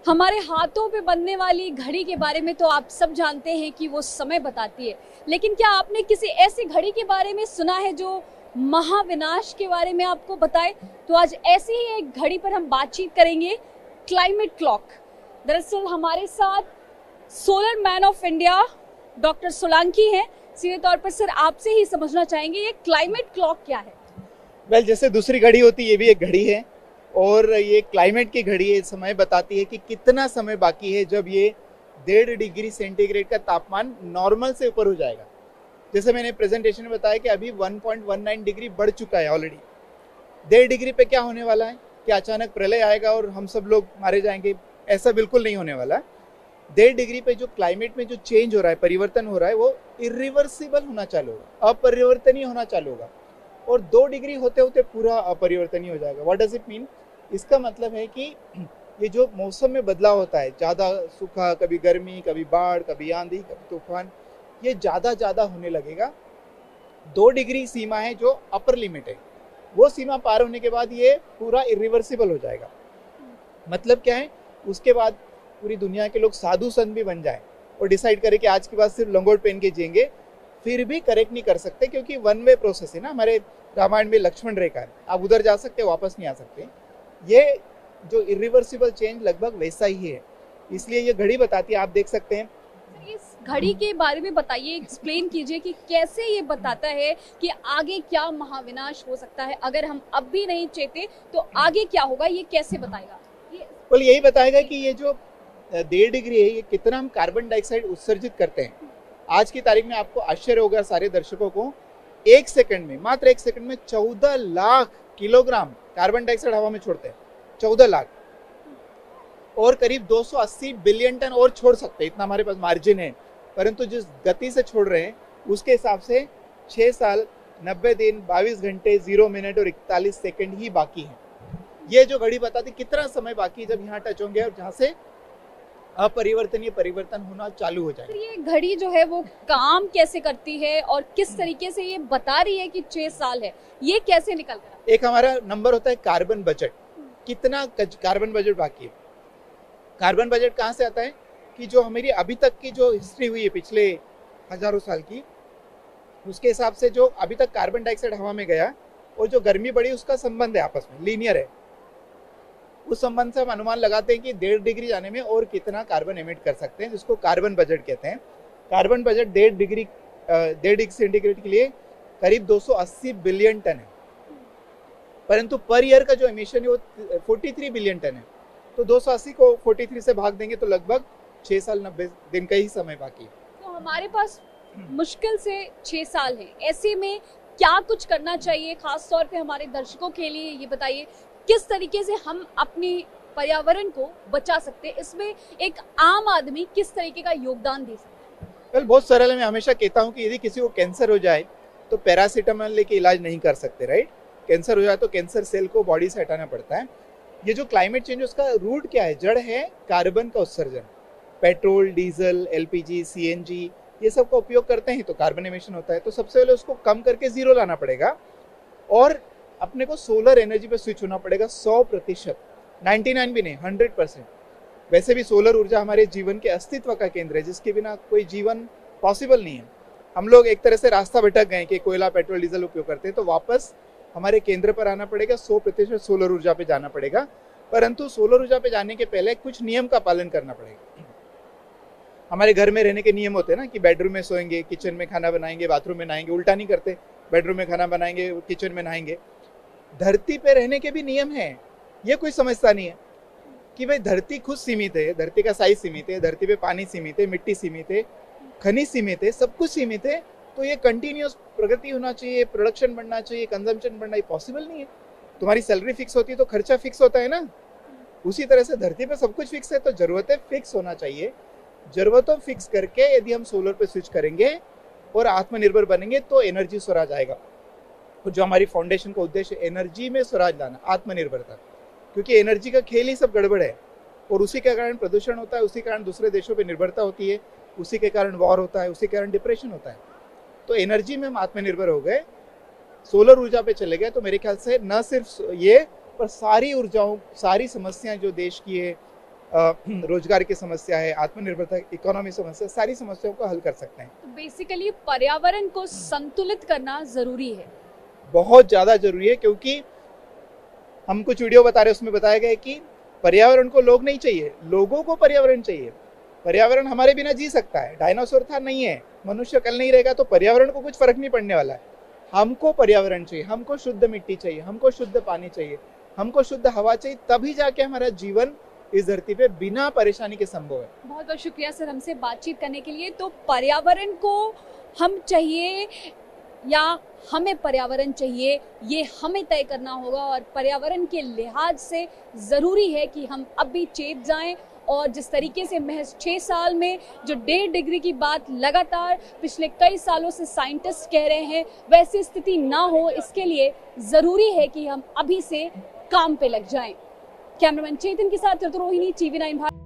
हमारे हाथों पे बनने वाली घड़ी के बारे में तो आप सब जानते हैं कि वो समय बताती है, लेकिन क्या आपने किसी ऐसी घड़ी के बारे में सुना है जो महाविनाश के बारे में आपको बताए? तो आज ऐसी ही एक घड़ी पर हम बातचीत करेंगे, क्लाइमेट क्लॉक। दरअसल हमारे साथ solar man of India doctor Solanki हैं। सीधे तौर पर सर आपसे ही समझना चाहेंगे ये क्लाइमेट क्लॉक क्या है? जैसे दूसरी घड़ी होती है, ये भी एक घड़ी है और ये क्लाइमेट की घड़ी है। समय बताती है कि कितना समय बाकी है जब ये 1.5 डिग्री सेंटीग्रेड का तापमान नॉर्मल से ऊपर हो जाएगा। जैसे मैंने प्रेजेंटेशन में बताया कि अभी 1.19 डिग्री बढ़ चुका है ऑलरेडी। 1.5 डिग्री पे क्या होने वाला है कि अचानक प्रलय आएगा और हम सब लोग मारे जाएंगे? ऐसा बिल्कुल नहीं होने वाला। 1.5 डिग्री पे जो क्लाइमेट में जो चेंज हो रहा है, परिवर्तन हो रहा है, वो इरिवर्सिबल होना चालू होगा, अपरिवर्तनीय होना चालू होगा और 2 डिग्री होते होते पूरा अपरिवर्तनीय हो जाएगा। What does it mean? इसका मतलब है कि ये जो मौसम में बदलाव होता है, ज़्यादा सूखा, कभी गर्मी, कभी बाढ़, कभी आंधी, कभी तूफान, ये ज़्यादा होने लगेगा। 2 डिग्री सीमा है जो अपर लिमिट है, वो सीमा पार होने के बाद ये पूरा इरिवर्सिबल हो जाएगा। मतलब क्या है? उसके बाद पूरी दुनिया के लोग साधु संत भी बन जाए और डिसाइड करें कि आज के बाद सिर्फ लंगोट पहन के जिएंगे, फिर भी करेक्ट नहीं कर सकते, क्योंकि वन वे प्रोसेस है ना। हमारे रामायण में लक्ष्मण रेखा है, आप उधर जा सकते, वापस नहीं आ सकते। ये जो इरिवर्सिबल चेंज लगभग वैसा ही है, इसलिए ये घड़ी बताती है। आप देख सकते हैं। इस घड़ी के बारे में बताइए, एक्सप्लेन कीजिए कि कैसे ये बताता है कि आगे क्या महाविनाश हो सकता है। अगर हम अब भी नहीं चेते तो आगे क्या होगा, ये कैसे बताएगा? यही बताएगा कि ये जो 1.5 डिग्री है, ये कितना हम कार्बन डाइऑक्साइड उत्सर्जित करते हैं। आज की तारीख में आपको आश्चर्य होगा सारे दर्शकों को, एक सेकंड में, मात्र 1 सेकंड में 14 लाख किलोग्राम कार्बन डाइऑक्साइड हवा में छोड़ते हैं। 14 लाख, और करीब 280 बिलियन टन और छोड़ सकते हैं, इतना हमारे पास मार्जिन है। परंतु जिस गति से छोड़ रहे हैं उसके हिसाब से 6 साल 90 दिन 22 घंटे 0 मिनट और 41 सेकंड ही बाकी है। ये जो घड़ी बताती कितना समय बाकी है जब यहाँ टच होंगे और जहाँ से अपरिवर्तनीय परिवर्तन होना चालू हो जाए। ये घड़ी जो है वो काम कैसे करती है और किस तरीके से ये बता रही है कि 6 साल है, ये कैसे निकल रहा है? एक हमारा नंबर होता है कार्बन बजट, कितना कार्बन बजट बाकी है। कार्बन बजट कहाँ से आता है कि जो हमारी अभी तक की जो हिस्ट्री हुई है पिछले हजारों साल की, उसके हिसाब से जो अभी तक कार्बन डाइऑक्साइड हवा में गया और जो गर्मी बढ़ी, उसका संबंध है, आपस में लीनियर है। उस संबंध से हम अनुमान लगाते हैं कि 1.5 डिग्री जाने में और कितना कार्बन एमिट कर सकते हैं, जिसको कार्बन बजट कहते हैं। कार्बन बजट 1.5 डिग्री सेंटीग्रेड के लिए करीब 280 बिलियन टन है, परंतु पर ईयर का जो एमिशन है वो 43 बिलियन टन है। तो 280 को 43 से भाग देंगे तो लगभग 6 साल 90 दिन का ही समय बाकी है। तो हमारे पास मुश्किल से 6 साल है, ऐसे में क्या कुछ करना चाहिए खास तौर पे हमारे दर्शकों के लिए? ये बताइए किस तरीके से हम अपने पर्यावरण को बचा सकते हैं, इसमें एक आम आदमी किस तरीके का योगदान दे सकता है? बहुत सरल है। मैं हमेशा कहता हूँ कि यदि किसी को कैंसर हो जाए तो पैरासीटामोल लेके इलाज नहीं कर सकते, राइट? कैंसर हो जाए तो कैंसर सेल को बॉडी से हटाना पड़ता है। ये जो क्लाइमेट चेंज, उसका रूट क्या है? जड़ है कार्बन का उत्सर्जन। पेट्रोल, डीजल, एलपीजी, सीएनजी, ये सब का उपयोग करते हैं तो कार्बन एमिशन होता है। तो सबसे पहले उसको कम करके 0 लाना पड़ेगा और अपने को सोलर एनर्जी पे स्विच होना पड़ेगा 100%, 99 भी नहीं, 100%। वैसे भी सोलर ऊर्जा हमारे जीवन के अस्तित्व का केंद्र है, जिसके बिना कोई जीवन पॉसिबल नहीं है। हम लोग एक तरह से रास्ता भटक गए कि कोयला, पेट्रोल, डीजल उपयोग करते हैं, तो वापस हमारे केंद्र पर आना पड़ेगा, 100% सोलर ऊर्जा पे जाना पड़ेगा। परंतु सोलर ऊर्जा पे जाने के पहले कुछ नियम का पालन करना पड़ेगा। हमारे घर में रहने के नियम होते हैं ना कि बेडरूम में सोएंगे, किचन में खाना बनाएंगे, बाथरूम में नहाएंगे। उल्टा नहीं करते, बेडरूम में खाना बनाएंगे, किचन में नहाएंगे। धरती पे रहने के भी नियम हैं। ये कोई समझता नहीं है कि भाई धरती खुद सीमित है, धरती का साइज सीमित है, धरती पे पानी सीमित है, मिट्टी सीमित है, खनिज सीमित है, सब कुछ सीमित है। तो ये कंटिन्यूअस प्रगति होना चाहिए, प्रोडक्शन बढ़ना चाहिए, कंजम्पशन बढ़ना, ये पॉसिबल नहीं है। तुम्हारी सैलरी फिक्स होती है तो खर्चा फिक्स होता है ना। उसी तरह से धरती पे सब कुछ फिक्स है तो जरूरतें फिक्स होना चाहिए। जरूरतों फिक्स करके यदि हम सोलर पे स्विच करेंगे और आत्मनिर्भर बनेंगे तो एनर्जी स्वराज आएगा। तो जो हमारी फाउंडेशन का उद्देश्य है, एनर्जी में स्वराज लाना, आत्मनिर्भरता, क्योंकि एनर्जी का खेल ही सब गड़बड़ है और उसी के कारण प्रदूषण होता है, उसी के कारण दूसरे देशों पे निर्भरता होती है, उसी के कारण वॉर होता है, उसी के कारण डिप्रेशन होता है। तो एनर्जी में हम आत्मनिर्भर हो गए, सोलर ऊर्जा पे चले गए, तो मेरे ख्याल से न सिर्फ ये पर सारी ऊर्जाओं, सारी समस्याएं जो देश की है, रोजगार की समस्या है, आत्मनिर्भरता, इकोनॉमी समस्या, सारी समस्याओं को हल कर सकते हैं। तो बेसिकली पर्यावरण को संतुलित करना जरूरी है। बहुत ज़्यादा जरूरी है, क्योंकि हम कुछ वीडियो बता रहे हैं, उसमें बताया गया है कि पर्यावरण को लोग नहीं चाहिए, लोगों को पर्यावरण चाहिए। पर्यावरण हमारे बिना जी सकता है, डायनासोर था नहीं है, मनुष्य कल नहीं रहेगा, तो पर्यावरण को कुछ फर्क नहीं पड़ने वाला है। हमको पर्यावरण चाहिए, हमको शुद्ध मिट्टी चाहिए, हमको शुद्ध पानी चाहिए, हमको शुद्ध हवा चाहिए, तभी जाके हमारा जीवन इस धरती पे बिना परेशानी के संभव है। बहुत बहुत शुक्रिया सर हमसे बातचीत करने के लिए। तो पर्यावरण को हम चाहिए या हमें पर्यावरण चाहिए, ये हमें तय करना होगा, और पर्यावरण के लिहाज से ज़रूरी है कि हम अभी चेत जाएं। और जिस तरीके से महज 6 साल में जो 1.5 डिग्री की बात लगातार पिछले कई सालों से साइंटिस्ट कह रहे हैं, वैसी स्थिति ना हो, इसके लिए ज़रूरी है कि हम अभी से काम पे लग जाएं। कैमरामैन चेतन के साथ रोहिणी, TV9 भारत।